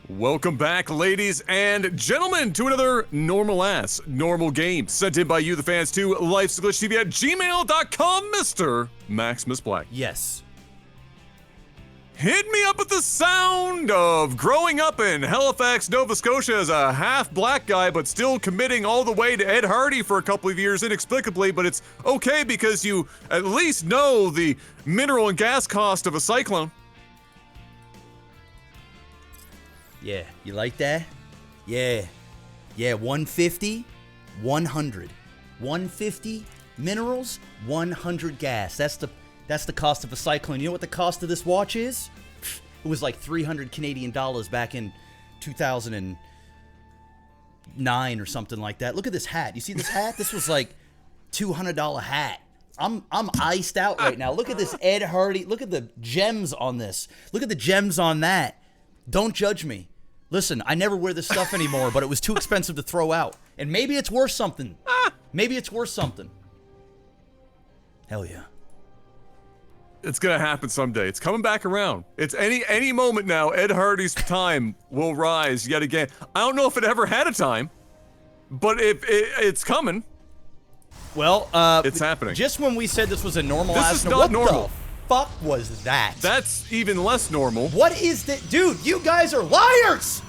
Welcome back, ladies and gentlemen, to another normal game sent in by you, the fans, to Lifesaglitchtv at gmail.com, Mr. Maximus Black. Yes. Hit me up with the sound of growing up in Halifax, Nova Scotia as a half-black guy, but still committing all the way to Ed Hardy for a couple of years inexplicably, but it's okay because you at least know the mineral and gas cost of a cyclone. Yeah, you like that? Yeah. Yeah, 150, 100. 150 minerals, 100 gas. That's the cost of a cyclone. You know what the cost of this watch is? It was like 300 Canadian dollars back in 2009 or something like that. Look at this hat. You see this hat? This was like $200 hat. I'm iced out right now. Look at this Ed Hardy. Look at the gems on this. Look at the gems on that. Don't judge me. Listen, I never wear this stuff anymore, but it was too expensive to throw out. And maybe it's worth something. Maybe it's worth something. Hell yeah. It's gonna happen someday. It's coming back around. It's any moment now, Ed Hardy's time will rise yet again. I don't know if it ever had a time, but it's coming. Well, it's happening. Just when we said this was a normal this is not normal. What the fuck was that? That's even less normal. What is that? Dude, you guys are liars!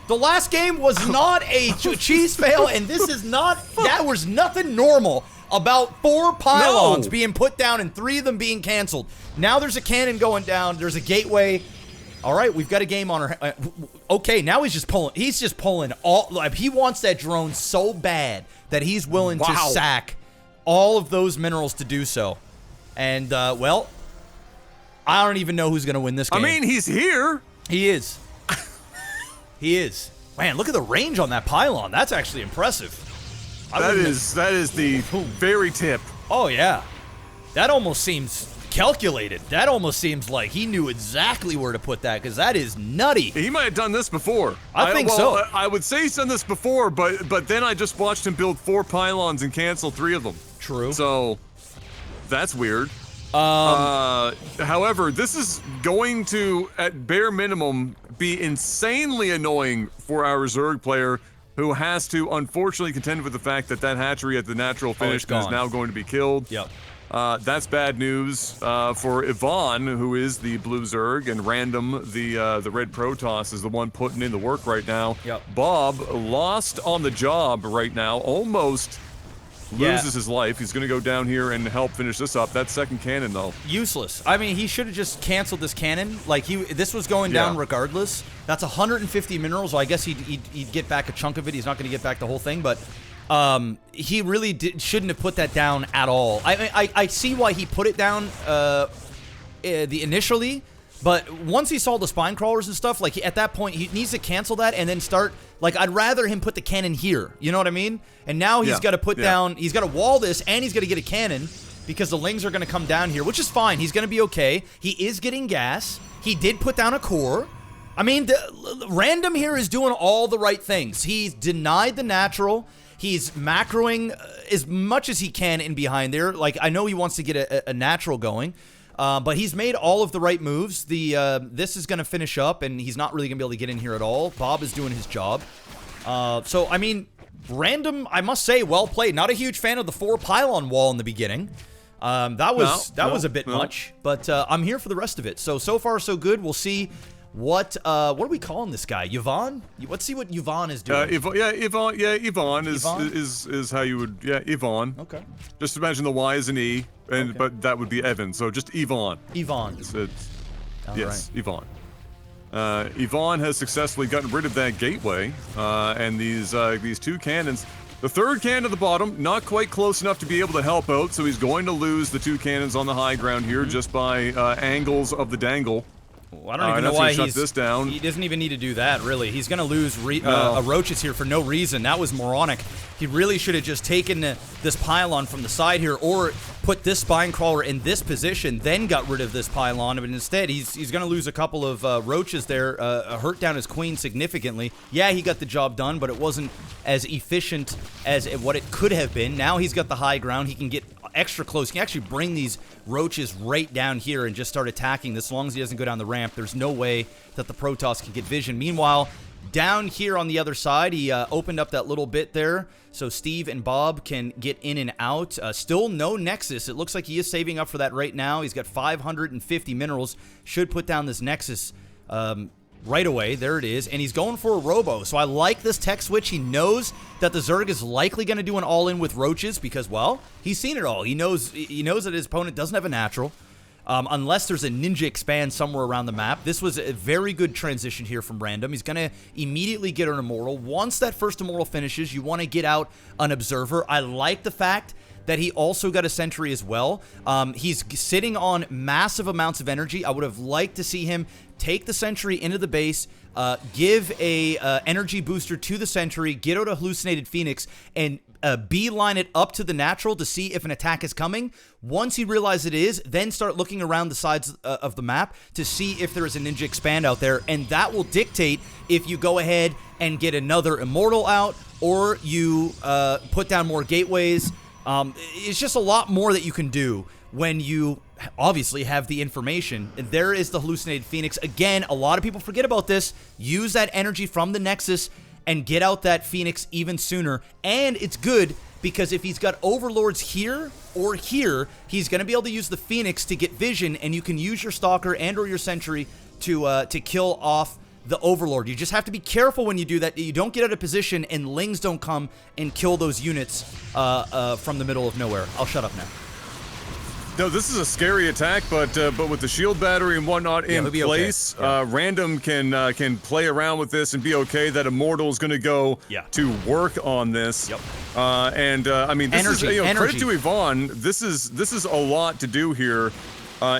The last game was not a cheese fail, and this is not. That was nothing normal about 4 pylons being put down and 3 of them being canceled. Now there's a cannon going down. There's a gateway. All right, we've got a game on our. Okay, now he's just pulling. He's just pulling all. Like, he wants that drone so bad that he's willing to sack all of those minerals to do so. And well, I don't even know who's gonna win this game. I mean, he's here. He is. He is. Man, look at the range on that pylon. That's actually impressive. That is the very tip. Oh, yeah. That almost seems calculated. That almost seems like he knew exactly where to put that, because that is nutty. He might have done this before. I think so. I would say he's done this before, but then I just watched him build 4 pylons and cancel 3 of them. True. So, that's weird. However, this is going to, at bare minimum, be insanely annoying for our Zerg player, who has to unfortunately contend with the fact that hatchery at the natural finish is now going to be killed. Yep. That's bad news for Yvonne, who is the blue Zerg, and Random, the red Protos, is the one putting in the work right now. Yep. Bob lost on the job right now, almost loses his life. He's going to go down here and help finish this up. That second cannon, though. Useless. I mean, he should have just canceled this cannon. Like, this was going down regardless. That's 150 minerals, so I guess he'd get back a chunk of it. He's not going to get back the whole thing, but he really shouldn't have put that down at all. I see why he put it down initially, but once he saw the spine crawlers and stuff, like, at that point, he needs to cancel that and then start. Like, I'd rather him put the cannon here. You know what I mean? And now he's got to put down. He's got to wall this, and he's got to get a cannon because the lings are going to come down here, which is fine. He's going to be okay. He is getting gas. He did put down a core. I mean, Random here is doing all the right things. He's denied the natural. He's macroing as much as he can in behind there. Like, I know he wants to get a natural going, but he's made all of the right moves. This is going to finish up, and he's not really going to be able to get in here at all. Bob is doing his job. So, I mean, Random, I must say, well played. Not a huge fan of the 4 pylon wall in the beginning. That was a bit much, but I'm here for the rest of it. So far, so good. We'll see. What are we calling this guy? Yvonne? Let's see what Yvonne is doing. Yvonne is how you would. Yeah, Yvonne. Okay. Just imagine the Y is an E, but that would be Evan. So just Yvonne. Yvonne. Yes, Yvonne. Yvonne has successfully gotten rid of that gateway, and these 2 cannons. The 3rd cannon at the bottom, not quite close enough to be able to help out, so he's going to lose the 2 cannons on the high ground here just by angles of the dangle. I don't even know why shut this down. He doesn't even need to do that, really. He's going to lose roaches here for no reason. That was moronic. He really should have just taken this pylon from the side here, or put this spine crawler in this position, then got rid of this pylon. But instead, he's going to lose a couple of roaches there, hurt down his queen significantly. Yeah, he got the job done, but it wasn't as efficient as what it could have been. Now he's got the high ground. He can get extra close. He can actually bring these roaches right down here and just start attacking this. As long as he doesn't go down the ramp, there's no way that the Protoss can get vision. Meanwhile, down here on the other side, he opened up that little bit there so Steve and Bob can get in and out. Still no Nexus. It looks like he is saving up for that right now. He's got 550 minerals. Should put down this Nexus right away. There it is. And he's going for a Robo. So I like this tech switch. He knows that the Zerg is likely going to do an all-in with roaches because, well, he's seen it all. He knows that his opponent doesn't have a natural. Unless there's a ninja expand somewhere around the map. This was a very good transition here from Random. He's going to immediately get an Immortal. Once that first Immortal finishes, you want to get out an Observer. I like the fact that he also got a Sentry as well. He's sitting on massive amounts of energy. I would have liked to see him take the Sentry into the base, give a energy booster to the Sentry, get out a Hallucinated Phoenix, and beeline it up to the natural to see if an attack is coming. Once he realizes it is, then start looking around the sides of the map to see if there is a ninja expand out there, and that will dictate if you go ahead and get another Immortal out or you put down more gateways. It's just a lot more that you can do when you obviously have the information. There is the Hallucinated Phoenix. Again, a lot of people forget about this. Use that energy from the Nexus and get out that Phoenix even sooner. And it's good because if he's got Overlords here or here, he's going to be able to use the Phoenix to get vision, and you can use your Stalker and or your Sentry to kill off the Overlord. You just have to be careful when you do that. You don't get out of position and Lings don't come and kill those units from the middle of nowhere. I'll shut up now. No, this is a scary attack, but with the shield battery and whatnot in place, okay. Random can play around with this and be okay. That Immortal is going to go to work on this. Yep. I mean, this is credit to Yvonne. This is a lot to do here.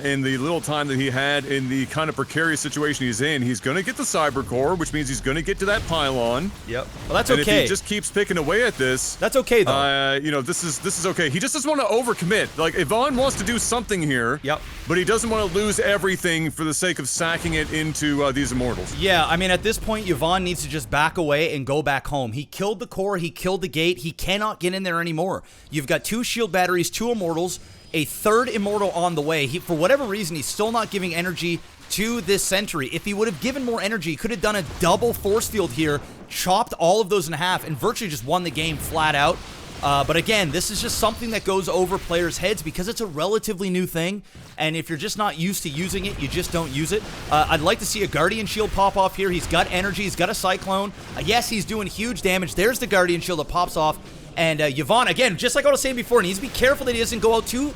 In the little time that he had in the kind of precarious situation he's in. He's going to get the Cyber Core, which means he's going to get to that pylon. Yep. Well, that's and okay. If he just keeps picking away at this, that's okay though. You know, this is okay. He just doesn't want to overcommit. Like, Yvonne wants to do something here. Yep. But he doesn't want to lose everything for the sake of sacking it into these Immortals. Yeah, I mean, at this point, Yvonne needs to just back away and go back home. He killed the core. He killed the gate. He cannot get in there anymore. You've got 2 shield batteries, 2 Immortals, a 3rd Immortal on the way. For whatever reason, he's still not giving energy to this Sentry. If he would have given more energy, he could have done a double force field here, chopped all of those in half, and virtually just won the game flat out. But again, this is just something that goes over players' heads because it's a relatively new thing, and if you're just not used to using it, you just don't use it. I'd like to see a Guardian Shield pop off here. He's got energy, he's got a Cyclone. Yes, he's doing huge damage. There's the Guardian Shield that pops off. And Yvonne, again, just like I was saying before, needs to be careful that he doesn't go out too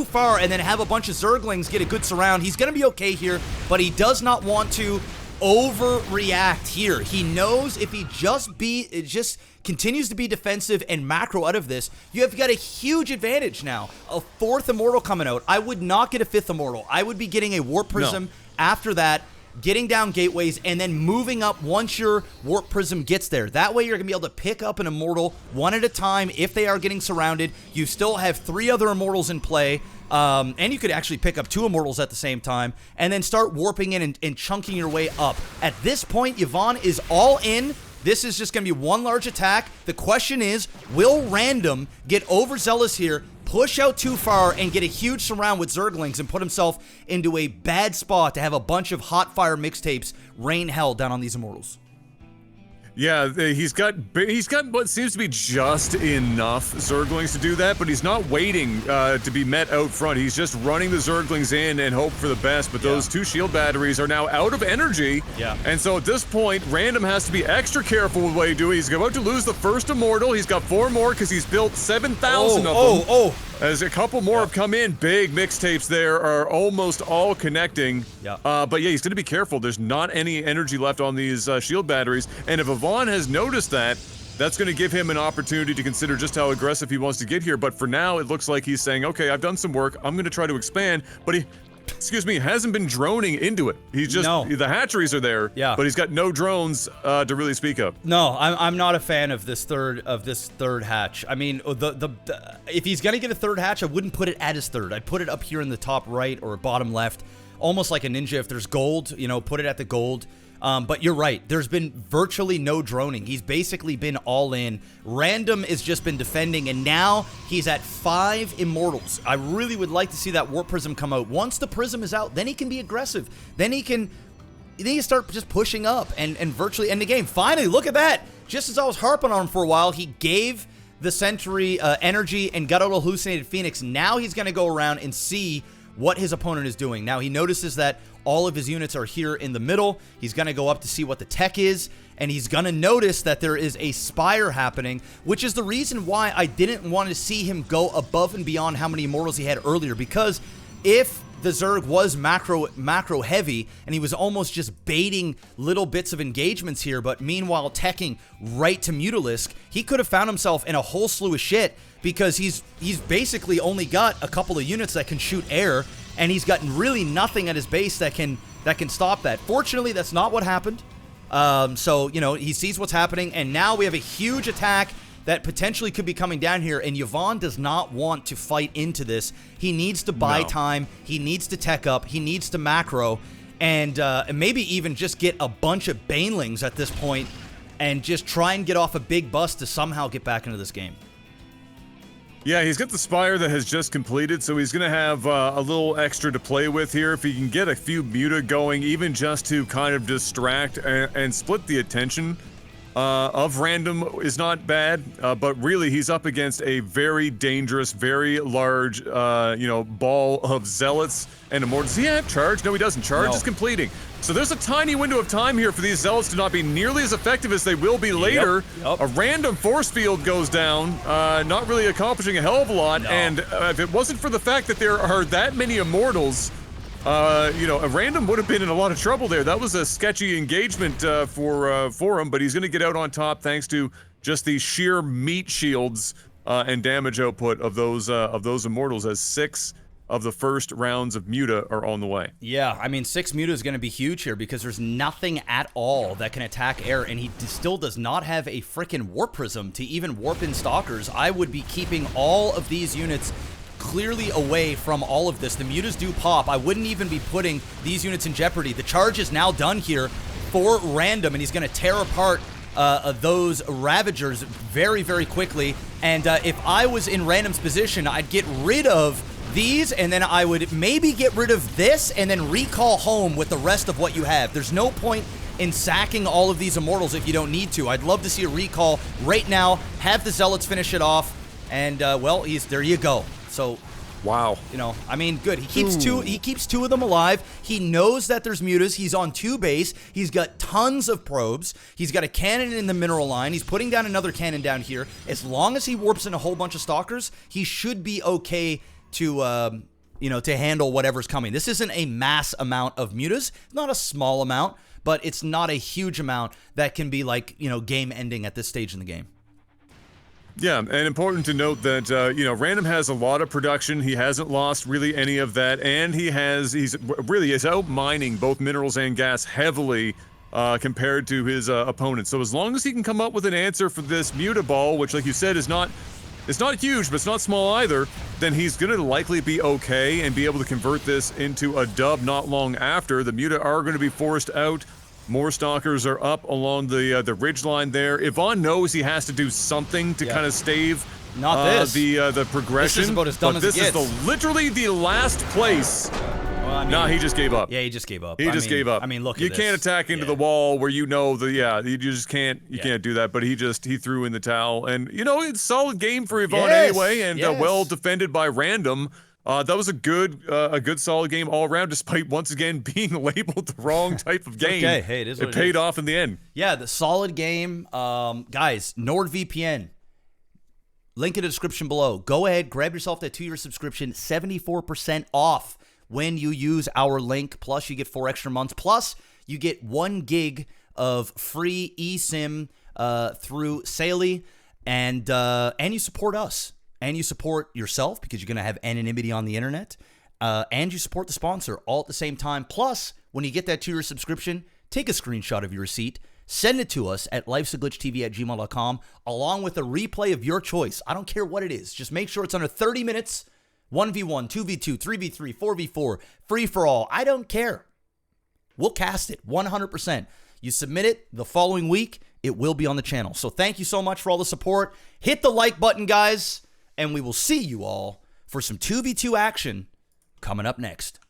far and then have a bunch of Zerglings get a good surround. He's going to be okay here, but he does not want to overreact here. He knows if he just continues to be defensive and macro out of this, you have got a huge advantage now. A 4th Immortal coming out. I would not get a 5th Immortal. I would be getting a Warp Prism after that, getting down gateways, and then moving up once your Warp Prism gets there. That way you're going to be able to pick up an Immortal one at a time if they are getting surrounded. You still have 3 other Immortals in play, and you could actually pick up 2 Immortals at the same time, and then start warping in and chunking your way up. At this point, Yvonne is all in. This is just going to be one large attack. The question is, will Random get overzealous here, push out too far, and get a huge surround with Zerglings and put himself into a bad spot to have a bunch of hot fire mixtapes rain hell down on these Immortals? Yeah, he's got what seems to be just enough Zerglings to do that, but he's not waiting to be met out front. He's just running the Zerglings in and hope for the best, but those 2 shield batteries are now out of energy. Yeah. And so at this point, Random has to be extra careful with what he's doing. He's about to lose the first Immortal. He's got 4 more because he's built 7,000 of them. As a couple more have come in, big mixtapes there are almost all connecting. Yeah. But yeah, he's going to be careful. There's not any energy left on these shield batteries. And if Yvonne has noticed that, that's going to give him an opportunity to consider just how aggressive he wants to get here. But for now, it looks like he's saying, okay, I've done some work. I'm going to try to expand. But he hasn't been droning into it. He's just, the hatcheries are there, but he's got no drones to really speak of. No, I'm not a fan of this third hatch. I mean, if he's gonna get a 3rd hatch, I wouldn't put it at his 3rd. I'd put it up here in the top right or bottom left, almost like a ninja. If there's gold, put it at the gold. But you're right. There's been virtually no droning. He's basically been all in. Random has just been defending, and now he's at 5 immortals. I really would like to see that Warp Prism come out. Once the Prism is out, then he can be aggressive. Then he can start just pushing up and virtually end the game. Finally, look at that. Just as I was harping on him for a while, he gave the Sentry energy and got out a hallucinated Phoenix. Now he's going to go around and see what his opponent is doing. Now he notices that all of his units are here in the middle. He's going to go up to see what the tech is, and he's going to notice that there is a Spire happening, which is the reason why I didn't want to see him go above and beyond how many Immortals he had earlier, because if the Zerg was macro heavy and he was almost just baiting little bits of engagements here, but meanwhile teching right to Mutalisk, he could have found himself in a whole slew of shit, because he's basically only got a couple of units that can shoot air, and he's got really nothing at his base that can stop that. Fortunately, that's not what happened. So, you know, he sees what's happening, and now we have a huge attack that potentially could be coming down here, and Yvonne does not want to fight into this. He needs to buy time. He needs to tech up. He needs to macro, and maybe even just get a bunch of Banelings at this point and just try and get off a big bust to somehow get back into this game. Yeah, he's got the Spire that has just completed, so he's going to have a little extra to play with here. If he can get a few Muta going, even just to kind of distract and split the attention of Random is not bad, but really he's up against a very dangerous, very large, ball of Zealots and Immortals. Does he have charge? No, he doesn't. Charge is completing. So there's a tiny window of time here for these Zealots to not be nearly as effective as they will be later. Yep. A random force field goes down, not really accomplishing a hell of a lot, and if it wasn't for the fact that there are that many Immortals, a Random would have been in a lot of trouble there. That was a sketchy engagement for him, but he's going to get out on top thanks to just the sheer meat shields and damage output of those Immortals, as 6 of the first rounds of Muta are on the way. Yeah, I mean, 6 Muta is going to be huge here because there's nothing at all that can attack air, and he still does not have a frickin' Warp Prism to even warp in Stalkers. I would be keeping all of these units clearly away from all of this. The Mutas do pop. I wouldn't even be putting these units in jeopardy. The charge is now done here for Random, and he's going to tear apart those Ravagers very, very quickly. And if I was in Random's position, I'd get rid of these, and then I would maybe get rid of this, and then recall home with the rest of what you have. There's no point in sacking all of these Immortals if you don't need to. I'd love to see a recall right now, have the Zealots finish it off, and, well, there you go. So, wow. You know, I mean, good. He keeps two of them alive. He knows that there's Mutas. He's on 2 base. He's got tons of probes. He's got a cannon in the mineral line. He's putting down another cannon down here. As long as he warps in a whole bunch of Stalkers, he should be okay to handle whatever's coming. This isn't a mass amount of Mutas. It's not a small amount, but it's not a huge amount that can be like, game ending at this stage in the game. Yeah, and important to note that, Random has a lot of production. He hasn't lost really any of that, and he's out mining both minerals and gas heavily compared to his opponents. So as long as he can come up with an answer for this Muta ball, which, like you said, it's not huge, but it's not small either, then he's going to likely be okay and be able to convert this into a dub not long after. The Muta are going to be forced out. More Stalkers are up along the ridgeline there. Yvonne knows he has to do something to kind of stave the progression. This is about as dumb as it gets. This is literally the last place. Well, I mean, nah, he just gave up. Yeah, he just gave up. He just gave up. I mean, look, you can't attack into the wall where you just can't. You can't do that. But he threw in the towel, and it's a solid game for Yvonne anyway, and well defended by Random. That was a good solid game all around, despite once again being labeled the wrong type of game. Okay, hey, it paid off in the end. Yeah, the solid game. Guys, NordVPN. Link in the description below. Go ahead, grab yourself that 2-year subscription, 74% off when you use our link. Plus, you get 4 extra months. Plus, you get 1 gig of free eSIM through Saley, and you support us. And you support yourself because you're going to have anonymity on the internet. And you support the sponsor all at the same time. Plus, when you get that 2-year subscription, take a screenshot of your receipt. Send it to us at lifesaglitchtv@gmail.com along with a replay of your choice. I don't care what it is. Just make sure it's under 30 minutes. 1v1, 2v2, 3v3, 4v4, free for all. I don't care. We'll cast it 100%. You submit it the following week, it will be on the channel. So thank you so much for all the support. Hit the like button, guys, and we will see you all for some 2v2 action coming up next.